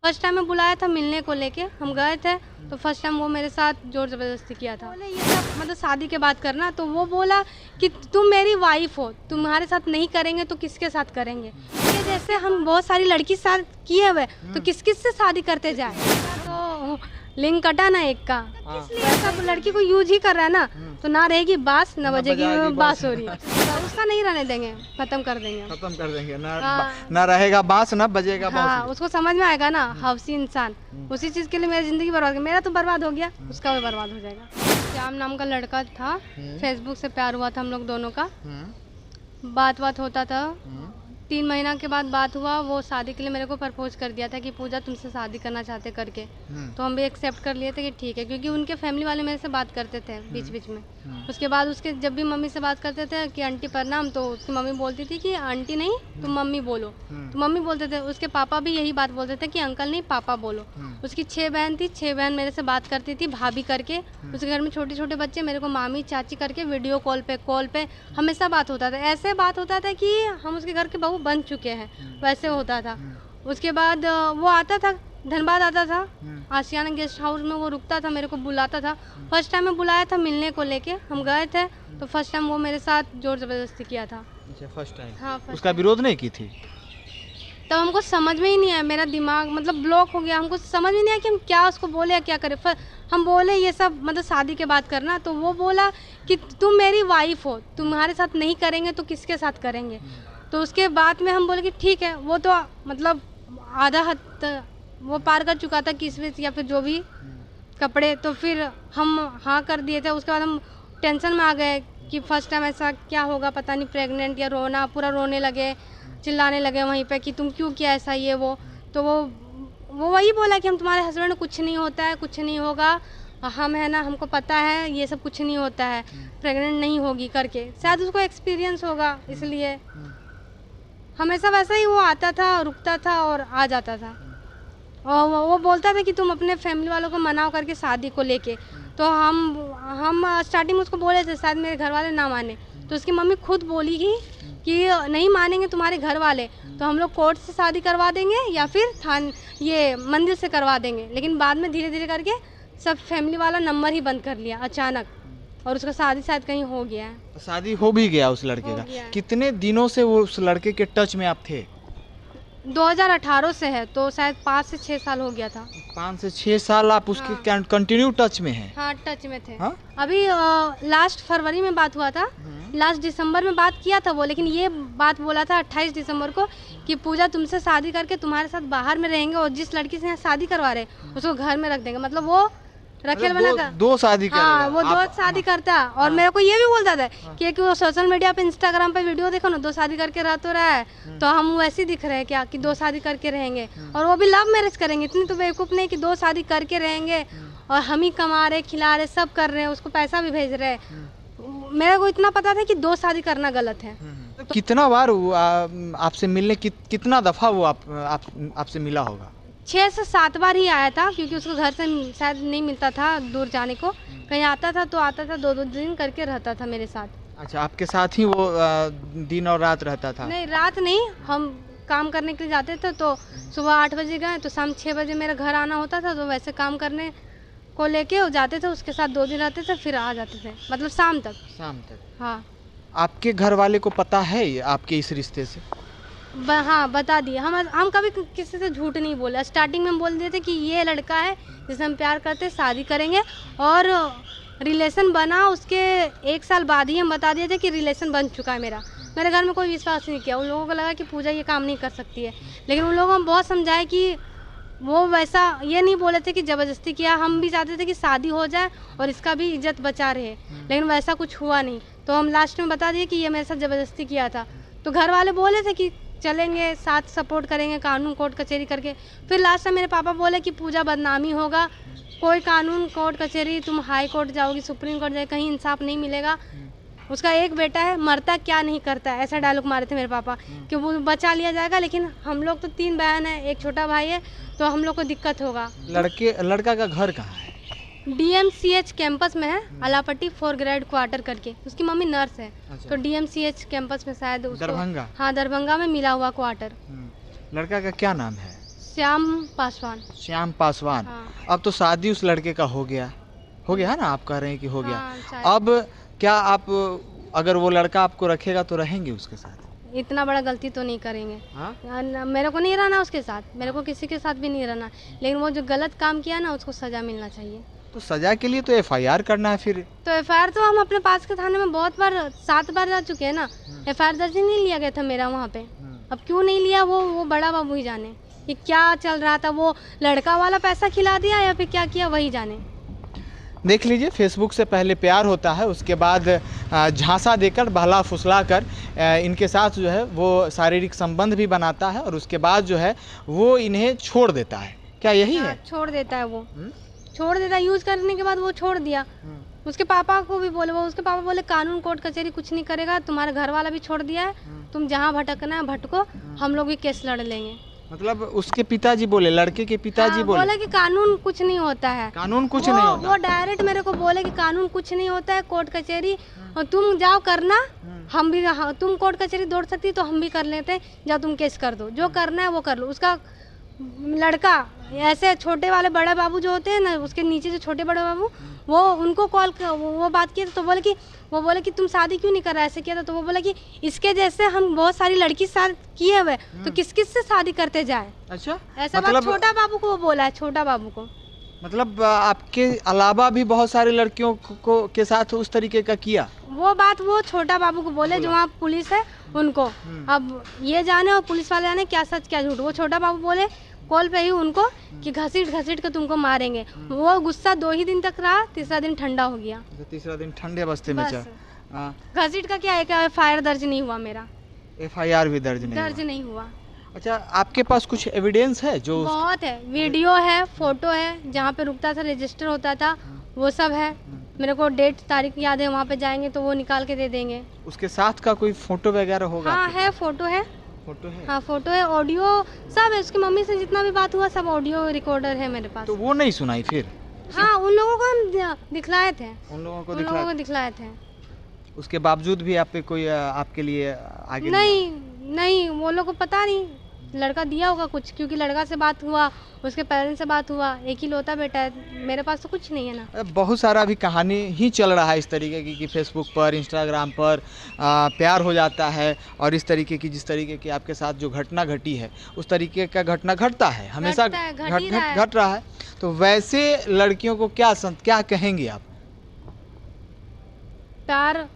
First time मैं बुलाया था मिलने को लेके, हम गए थे तो फर्स्ट टाइम वो मेरे साथ जोर ज़बरदस्ती किया था। बोले ये सब मतलब शादी के बाद करना, तो वो बोला कि तुम मेरी वाइफ हो, तुम्हारे साथ नहीं करेंगे तो किसके साथ करेंगे। ये जैसे हम बहुत सारी लड़की साथ किए हुए तो किस किस से शादी करते जाए, तो लिंक कटा ना एक का, इसलिए सब लड़की को यूज ही कर रहा है ना, तो ना रहेगी बास ना बजेगी बास हो रही है, तो उसका नहीं रहने देंगे, खत्म कर देंगे ना रहेगा बांस ना बजेगा हाँ, बांसुरी। उसको समझ में आएगा ना, हवसी इंसान उसी चीज़ के लिए मेरी ज़िंदगी बर्बाद हो गई। मेरा तो बर्बाद हो गया, उसका भी बर्बाद हो जाएगा। श्याम नाम का लड़का था, फेसबुक से प्यार हुआ था हम लोग दोनों का, बात होता था। 3 महीना के बाद बात हुआ, वो शादी के लिए मेरे को प्रपोज कर दिया था कि पूजा तुमसे शादी करना चाहते करके, तो हम भी एक्सेप्ट कर लिए थे कि ठीक है, क्योंकि उनके फैमिली वाले मेरे से बात करते थे बीच बीच में। उसके बाद उसके जब भी मम्मी से बात करते थे कि आंटी प्रणाम, तो उसकी मम्मी बोलती थी कि आंटी नहीं तुम मम्मी बोलो, तो मम्मी बोलते थे। उसके पापा भी यही बात बोलते थे कि अंकल नहीं पापा बोलो। उसकी 6 बहन थी, 6 बहन मेरे से बात करती थी भाभी करके। उसके घर में छोटे छोटे बच्चे, मेरे को मामी चाची करके वीडियो कॉल पे हमेशा बात होता था। ऐसे बात होता था कि हम उसके घर के बहू बन चुके हैं, वैसे होता था। उसके बाद वो आता था, धनबाद आता था, आशियाना गेस्ट हाउस में वो रुकता था, मेरे को बुलाता था। फर्स्ट टाइम मैं बुलाया था मिलने को लेके, हम गए थे तो फर्स्ट टाइम वो मेरे साथ जोर ज़बरदस्ती किया था। अच्छा, फर्स्ट टाइम। हाँ, उसका विरोध नहीं की थी? तब हमको समझ में ही नहीं आया, मेरा दिमाग मतलब ब्लॉक हो गया, हमको समझ में नहीं आया कि हम क्या उसको बोले या क्या करें। हम बोले ये सब मतलब शादी के बाद करना, तो वो बोला कि तुम मेरी वाइफ हो, तुम्हारे साथ नहीं करेंगे तो किसके साथ करेंगे। तो उसके बाद में हम बोले कि ठीक है, वो तो मतलब आधा हद वो पार कर चुका था, किसमिस या फिर जो भी कपड़े, तो फिर हम हाँ कर दिए थे। उसके बाद हम टेंशन में आ गए कि फर्स्ट टाइम ऐसा क्या होगा पता नहीं, प्रेग्नेंट या रोना, पूरा रोने लगे, चिल्लाने लगे वहीं पे कि तुम क्यों किया ऐसा ये वो। तो वो वही बोला कि हम तुम्हारे हस्बैंड, कुछ नहीं होता है, कुछ नहीं होगा, हम है ना, हमको पता है ये सब कुछ नहीं होता है, प्रेग्नेंट नहीं होगी करके। शायद उसको एक्सपीरियंस होगा, इसलिए हमेशा वैसा ही वो आता था, रुकता था और आ जाता था। और वो बोलता था कि तुम अपने फैमिली वालों को मनाओ करके शादी को लेके। तो हम स्टार्टिंग में उसको बोले थे, शायद मेरे घर वाले ना माने, तो उसकी मम्मी खुद बोली कि नहीं मानेंगे तुम्हारे घर वाले तो हम लोग कोर्ट से शादी करवा देंगे या फिर ये मंदिर से करवा देंगे। लेकिन बाद में धीरे धीरे करके सब फैमिली वाला नंबर ही बंद कर लिया अचानक, और उसका शादी शायद कहीं हो गया है। तो शादी हो भी गया उस लड़के का? कितने दिनों से वो उस लड़के के टच में आप थे? 2018 से है, तो शायद 5 से 6 साल हो गया था। 5 से 6 साल आप उसके कंटिन्यू टच में हैं? हाँ, टच में थे। हाँ? अभी लास्ट फरवरी में बात हुआ था, लास्ट दिसंबर में बात किया था वो, लेकिन ये बात बोला था 28 दिसंबर को कि पूजा तुमसे शादी करके तुम्हारे साथ बाहर में रहेंगे, और जिस लड़की से यहाँ शादी करवा रहे उसको घर में रख देंगे। मतलब वो रखेल बना था, दो शादी करेगा। हाँ, वो 2 शादी करता। और मेरे को ये भी बोलता था कि वो सोशल मीडिया पे, इंस्टाग्राम पे वीडियो देखो ना, 2 शादी करके रह तो रहा है, तो हम वैसे ही दिख रहे हैं क्या कि 2 शादी करके रहेंगे, और वो भी लव मैरिज करेंगे। इतनी तो बेवकूफ़ नहीं कि 2 शादी करके रहेंगे और हम ही कमा रहे, खिला रहे, सब कर रहे हैं, उसको पैसा भी भेज रहे हैं। मेरे को इतना पता था कि 2 शादी करना गलत है। तो कितना बार वो आपसे मिलने कितना दफ़ा वो आपसे मिला होगा? 6 से 7 बार ही आया था, क्योंकि उसको घर से शायद नहीं मिलता था दूर जाने को, कहीं आता था तो आता था, 2-2 दिन करके रहता था मेरे साथ। अच्छा, आपके साथ ही वो दिन और रात रहता था? नहीं, रात नहीं, हम काम करने के लिए जाते थे, तो सुबह 8 बजे गए तो शाम 6 बजे मेरा घर आना होता था, तो वैसे काम करने को लेके वो जाते थे, उसके साथ 2 दिन रहते थे, फिर आ जाते थे, मतलब शाम तक। हाँ। आपके घर वाले को पता है आपके इस रिश्ते से? हाँ, बता दिए। हम कभी किसी से झूठ नहीं बोले। स्टार्टिंग में हम बोल दिए थे कि ये लड़का है जिसे हम प्यार करते, शादी करेंगे, और रिलेशन बना उसके 1 साल बाद ही हम बता दिए थे कि रिलेशन बन चुका है मेरा। मेरे घर में कोई विश्वास नहीं किया, उन लोगों को लगा कि पूजा ये काम नहीं कर सकती है, लेकिन उन लोगों को हम बहुत समझाए कि वो वैसा ये नहीं बोले थे कि ज़बरदस्ती किया। हम भी चाहते थे कि शादी हो जाए और इसका भी इज्जत बचा रहे, लेकिन वैसा कुछ हुआ नहीं, तो हम लास्ट में बता दिए कि ये मेरे साथ ज़बरदस्ती किया था। तो घर वाले बोले थे कि चलेंगे साथ, सपोर्ट करेंगे, कानून कोर्ट कचहरी करके। फिर लास्ट में मेरे पापा बोले कि पूजा बदनामी होगा, कोई कानून कोर्ट कचहरी, तुम हाई कोर्ट जाओगी, सुप्रीम कोर्ट जाओगी, कहीं इंसाफ नहीं मिलेगा। उसका एक बेटा है, मरता क्या नहीं करता है, ऐसा डायलॉग मारे थे मेरे पापा कि वो बचा लिया जाएगा, लेकिन हम लोग तो 3 बहन है, एक छोटा भाई है, तो हम लोग को दिक्कत होगा। लड़का का घर कहाँ है? DMCH कैंपस में है, अलापट्टी 4 ग्रेड क्वार्टर करके। उसकी मम्मी नर्स है। अच्छा। तो DMCH कैंपस में शायद उसको, दरभंगा? हाँ, दरभंगा में मिला हुआ क्वार्टर। लड़का का क्या नाम है? श्याम पासवान। श्याम पासवान। हाँ। अब तो शादी उस लड़के का हो गया है ना, आप कह रहे हैं कि हो गया। हाँ, शायद। अब क्या आप, अगर वो लड़का आपको रखेगा तो रहेंगे उसके साथ? इतना बड़ा गलती तो नहीं करेंगे। हाँ? मेरे को नहीं रहना उसके साथ, मेरे को किसी के साथ भी नहीं रहना, लेकिन वो जो गलत काम किया ना उसको सज़ा मिलना चाहिए। तो सजा के लिए तो एफआईआर करना है फिर। तो एफआईआर तो हम अपने पास के थाने में बहुत बार 7 बार जा चुके हैं ना। एफआईआर दर्ज ही नहीं लिया गया था मेरा वहाँ पे। अब क्यों नहीं लिया वो बड़ा बाबू ही जाने कि क्या चल रहा था, वो लड़का वाला पैसा खिला दिया या फिर क्या किया वही जाने। देख लीजिए, फेसबुक से पहले प्यार होता है, उसके बाद झांसा देकर बहला फुसला कर इनके साथ जो है वो शारीरिक संबंध भी बनाता है और उसके बाद जो है वो इन्हें छोड़ देता है। क्या यही है? छोड़ देता है वो। छोड़ देता है, यूज करने के बाद वो छोड़ दिया। उसके पापा को भी बोले, वो उसके पापा बोले कानून कोर्ट कचहरी कुछ नहीं करेगा, तुम्हारे घर वाला भी छोड़ दिया है, तुम जहाँ भटकना है भटको, हम लोग भी केस लड़ लेंगे। मतलब उसके पिताजी बोले, लड़के के पिताजी बोले कि कानून कुछ नहीं होता है। कानून कुछ नहीं होता। वो डायरेक्ट मेरे को बोले कि कानून कुछ नहीं होता है, कोर्ट कचहरी और तुम जाओ करना, हम भी तुम कोर्ट कचहरी दौड़ सकती तो हम भी कर लेते हैं, जाओ तुम केस कर दो, जो करना है वो कर लो। उसका लड़का ऐसे छोटे वाले बड़े बाबू जो होते हैं ना, उसके नीचे जो छोटे बड़े बाबू, वो उनको कॉल वो बात की तो बोले कि तुम शादी क्यों नहीं कर रहा, ऐसे किया था। तो वो बोला कि इसके जैसे हम बहुत सारी लड़की साथ किए हुए, तो किस किस से शादी करते जाए। अच्छा, ऐसा मतलब छोटा बाबू को वो बोला है, छोटा बाबू को। मतलब आपके अलावा भी बहुत सारी लड़कियों को के साथ उस तरीके का किया। वो बात वो छोटा बाबू को बोले, जो वहाँ पुलिस है उनको। अब ये जाने और पुलिस वाले जाने क्या सच क्या झूठ। वो छोटा बाबू बोले कॉल पे ही उनको कि घसीट घसीट के तुमको मारेंगे। वो गुस्सा 2 ही दिन तक रहा, तीसरा दिन ठंडा हो गया। तीसरा दिन ठंडे बस्ते में चला। घसीट का क्या है कि एफआईआर दर्ज नहीं हुआ मेरा। एफआईआर भी दर्ज नहीं हुआ। अच्छा, आपके पास कुछ एविडेंस है? जो बहुत है, वीडियो है, फोटो है, जहाँ पे रुकता था, रजिस्टर होता था, वो सब है। मेरे को डेट तारीख याद है, वहाँ पे जाएंगे तो वो निकाल के दे देंगे। उसके साथ का कोई फोटो वगैरह होगा? हाँ है, फोटो है। फोटो है? हाँ फोटो है, ऑडियो सब है। उसकी मम्मी से जितना भी बात हुआ सब ऑडियो रिकॉर्डर है मेरे पास। तो वो नहीं सुनाई फिर? हाँ, उन लोगों को हम दिखलाए थे। उन लोगों को दिखलाए थे। उसके बावजूद भी आप पे कोई आपके लिए आगे नहीं, वो लोग को पता नहीं, लड़का दिया होगा कुछ, क्योंकि लड़का से बात हुआ, उसके पेरेंट्स से बात हुआ, एक ही लौता बेटा है, मेरे पास तो कुछ नहीं है ना। बहुत सारा अभी कहानी ही चल रहा है इस तरीके की कि फेसबुक पर, इंस्टाग्राम पर प्यार हो जाता है और इस तरीके की, जिस तरीके की आपके साथ जो घटना घटी है उस तरीके का घटना घटता है, हमेशा घट रहा है। तो वैसे लड़कियों को क्या कहेंगे आप? प्यार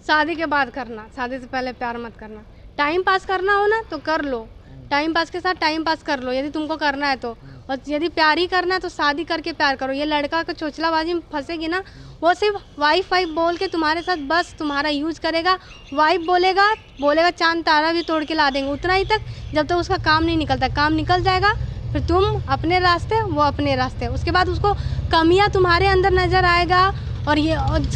शादी के बाद करना, शादी से पहले प्यार मत करना। टाइम पास करना हो ना तो कर लो, टाइम पास के साथ टाइम पास कर लो यदि तुमको करना है तो। और यदि प्यार ही करना है तो शादी करके प्यार करो। ये लड़का का चोचलाबाजी में फंसेगी ना, वो सिर्फ वाइफ वाइफ बोल के तुम्हारे साथ बस तुम्हारा यूज करेगा। वाइफ बोलेगा चांद तारा भी तोड़ के ला देंगे, उतना ही तक जब तक उसका काम नहीं निकलता। काम निकल जाएगा फिर तुम अपने रास्ते, वो अपने रास्ते। उसके बाद उसको कमियाँ तुम्हारे अंदर नज़र आएगा। और ये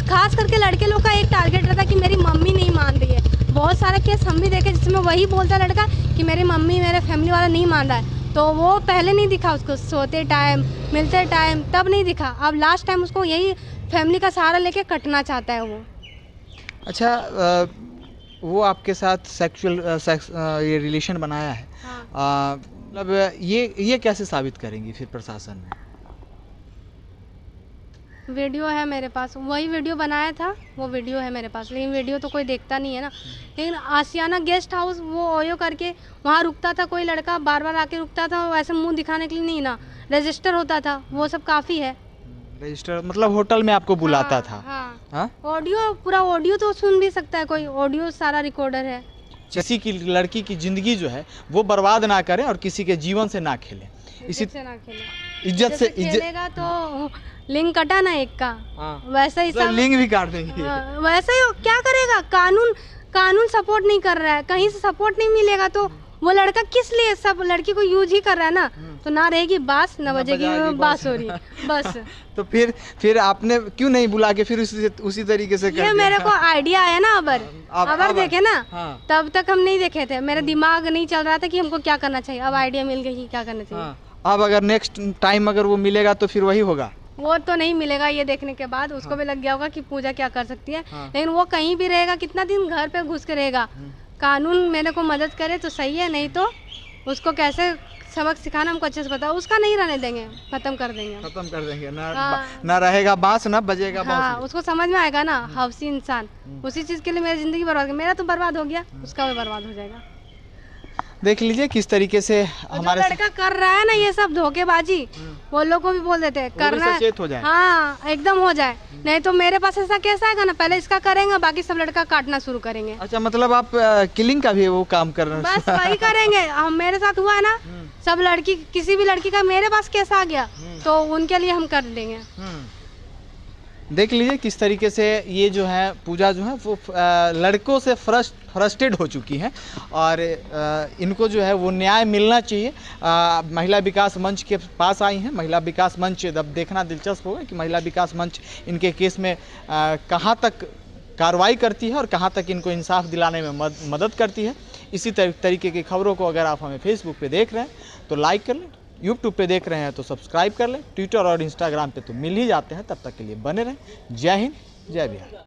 खास करके लड़के लोग का एक टारगेट रहता है कि मेरी मम्मी नहीं मान रही है। बहुत सारे केस हम भी देखे जिसमें वही बोलता है लड़का कि मेरी मम्मी, मेरे फैमिली वाला नहीं मान रहा है। तो वो पहले नहीं दिखा उसको, सोते टाइम, मिलते टाइम, तब नहीं दिखा। अब लास्ट टाइम उसको यही फैमिली का सहारा लेके कटना चाहता है वो। अच्छा, वो आपके साथ सेक्सुअल ये रिलेशन बनाया है। हाँ। मतलब ये कैसे साबित करेंगी फिर प्रशासन में? वीडियो है मेरे पास, वही वीडियो बनाया था, वो वीडियो है मेरे पास, लेकिन वीडियो तो कोई देखता नहीं है ना। लेकिन आशियाना गेस्ट हाउस वो ओयो करके वहाँ रुकता था कोई लड़का, बार बार आके रुकता था, वैसे मुंह दिखाने के लिए नहीं ना, रजिस्टर होता था, वो सब काफ़ी है। रजिस्टर मतलब होटल में आपको बुलाता था? हाँ। ऑडियो, पूरा ऑडियो तो सुन भी सकता है कोई, ऑडियो सारा रिकॉर्डर है। किसी की लड़की की जिंदगी जो है वो बर्बाद ना करें और किसी के जीवन से ना खेलें, इसी से ना खेलें। इज्जत से खेलेगा तो लिंग कटा ना एक का। हाँ। वैसा ही सब लिंग भी काट देंगे। वैसा ही क्या करेगा, कानून सपोर्ट नहीं कर रहा है, कहीं से सपोर्ट नहीं मिलेगा तो वो लड़का किस लिए सब लड़की को यूज ही कर रहा है ना। तो ना रहेगी बास, न बजेगी बास हो रही बस। तो फिर आपने क्यों नहीं बुला के फिर उसी तरीके से कर ये मेरे को आइडिया आया ना अबर देखे ना। हाँ। तब तक हम नहीं देखे थे, मेरा दिमाग नहीं चल रहा था कि हमको क्या करना चाहिए। अब आइडिया मिल गई कि क्या करना चाहिए। हाँ। अब अगर नेक्स्ट टाइम अगर वो मिलेगा तो फिर वही होगा? वो तो नहीं मिलेगा, ये देखने के बाद उसको भी लग गया होगा कि पूजा क्या कर सकती है। लेकिन वो कहीं भी रहेगा, कितना दिन घर पे घुस के रहेगा। कानून मेरे को मदद करे तो सही है, नहीं तो उसको कैसे सबक सिखाना हमको अच्छे से पता है, उसका नहीं रहने देंगे, खत्म कर देंगे हम। खत्म कर देंगे ना। हाँ। ना रहेगा बांस ना बजेगा हाँ, बांसुरी। उसको समझ में आएगा ना, हवसी इंसान उसी चीज़ के लिए मेरी ज़िंदगी बर्बाद, मेरा तो बर्बाद हो गया, उसका भी बर्बाद हो जाएगा। देख लीजिए किस तरीके से और हमारे जो लड़का कर रहा है ना ये सब धोखेबाजी, वो लोग को भी बोल देते हैं वो भी करना है। सचेत हो जाए। हाँ, एकदम हो जाए, नहीं तो मेरे पास ऐसा केस आएगा ना, पहले इसका करेंगे, बाकी सब लड़का काटना शुरू करेंगे। अच्छा, मतलब आप किलिंग का भी वो काम कर रहे हैं? बस वही करेंगे हम, मेरे साथ हुआ है ना, सब लड़की, किसी भी लड़की का मेरे पास केस आ गया तो उनके लिए हम कर देंगे। देख लीजिए किस तरीके से ये जो है पूजा जो है वो लड़कों से फ्रस्ट्रेट हो चुकी हैं और इनको जो है वो न्याय मिलना चाहिए। महिला विकास मंच के पास आई हैं। महिला विकास मंच अब देखना दिलचस्प होगा कि महिला विकास मंच इनके केस में कहाँ तक कार्रवाई करती है और कहाँ तक इनको इंसाफ दिलाने में मदद करती है। इसी तरीके की खबरों को अगर आप हमें फेसबुक पे देख रहे हैं तो लाइक कर लें, यूट्यूब पे देख रहे हैं तो सब्सक्राइब कर लें, ट्विटर और इंस्टाग्राम पे तो मिल ही जाते हैं। तब तक के लिए बने रहें। जय हिंद, जय बिहार।